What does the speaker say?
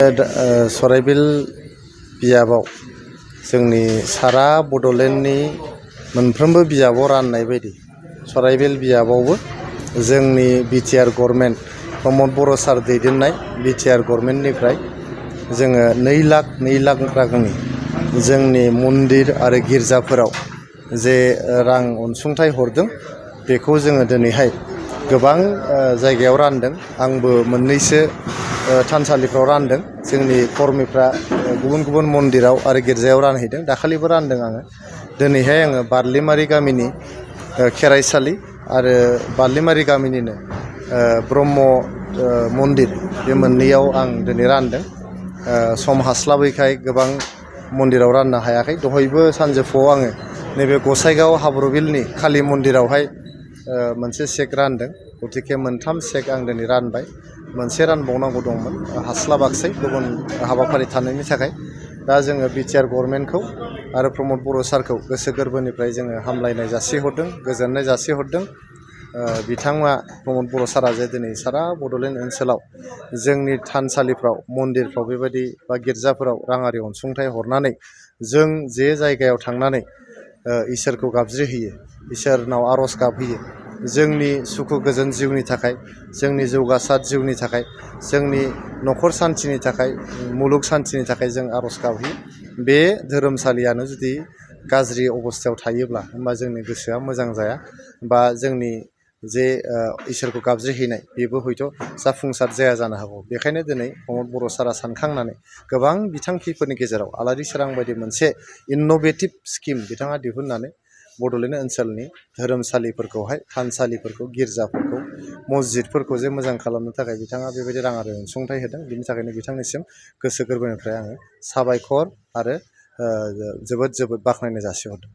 सराइबिल बिजाबाव जोंनि सारा बड'लेण्डनि मोनफ्रोमबो बिजाबाव राननाय बायदि सराइबिल बिजाबावबो जोंनि बिटिआर गभर्नमेन्ट प्रमद बर' सार दैदेननाय बिटिआर गभर्नमेन्टनिफ्राय जोङो 2 लाख रांनि जोंनि मन्दिर आरो गिर्जाफोराव जे रां अनसुंथाइ हरदों बेखौ जोङो दिनैहाय गोबां जायगायाव रानदों। आंबो मोननैसो थानसालिफ्राव रानदों। जोंनि कर्मीफ्रा गुबुन गुबुन मन्दिराव आरो गिर्जायाव रानहैदों। दाखालिबो रानदों आङो। दिनैहाय आङो बारलिमारि गामिनि खेराइसालि आरो बारलिमारि गामिनिनो ब्रह्म मन्दिर बे मोननैयाव आं दिनै रानदों। सम हास्लाबैखाय गोबां मन्दिराव राननो हायाखै। दहायबो सानजौफुआव आङो नैबे गसाइगाव हाब्रुबिलनि कालि मन्दिरावहाय मोनसे चेक रानदों। गतिके 3 चेक आं दिनै रानबाय। मोनसे रानबावनांगौ दंमोन, हास्लाबाखसै गुबुन हाबाफारि थानायनि थाखाय। दा जोङो बिटिआर गभर्नमेन्टखौ आरो प्रमद बर' सारखौ गोसो गोरबोनिफ्राय जोङो हामलायनाय जासिहरदों, गोजोननाय जासिहरदों। बिथाङा प्रमद बर' सारा जे दिनै सारा बड'लेण्ड ओनसोलाव जोंनि थानसालिफ्राव मन्दिरफ्राव बेबायदि बा गिर्जाफोराव राङारि अनसुंथाइ हरनानै जों जे जायगायाव थांनानै इसोरखौ गाबज्रिहैयो, इसोरनाव आर'ज गाबहैयो, जोंनि सुखु गोजोन जिउनि थाखाय, जोंनि जौगासार जिउनि थाखाय, जोंनि न'खर सान्थिनि थाखाय, मुलुग सान्थिनि थाखाय जों आर'ज गाबहैयो। बे धोरोमसालियानो जुदि गाज्रि अबस्थायाव थायोब्ला होमबा जोंनि गोसोआ मोजां जाया, बा जोंनि जे इसोरखौ गाबज्रिहैनाय बेबो हयथ' जाफुंसार जाया जानो हागौ। बेखायनो दिनै प्रमद बर' सारा सानखांनानै गोबां बिथांखिफोरनि गेजेराव आलारि सोरां बायदि मोनसे इन'भेटिभ स्किम बिथाङा दिहुननानै बड'लेण्ड ओनसोलनि धोरोमसालिफोरखौहाय, थानसालिफोरखौ, गिर्जाफोरखौ, मस्जिदफोरखौ जे मोजां खालामनो थाखाय बिथाङा बेबायदि राङारि अनसुंथाइ होदों। बिनि थाखायनो बिथांनिसिम गोसो गोरबोनिफ्राय आङो साबायखर आरो जोबोद बाख्नायनाय जासिहरदों।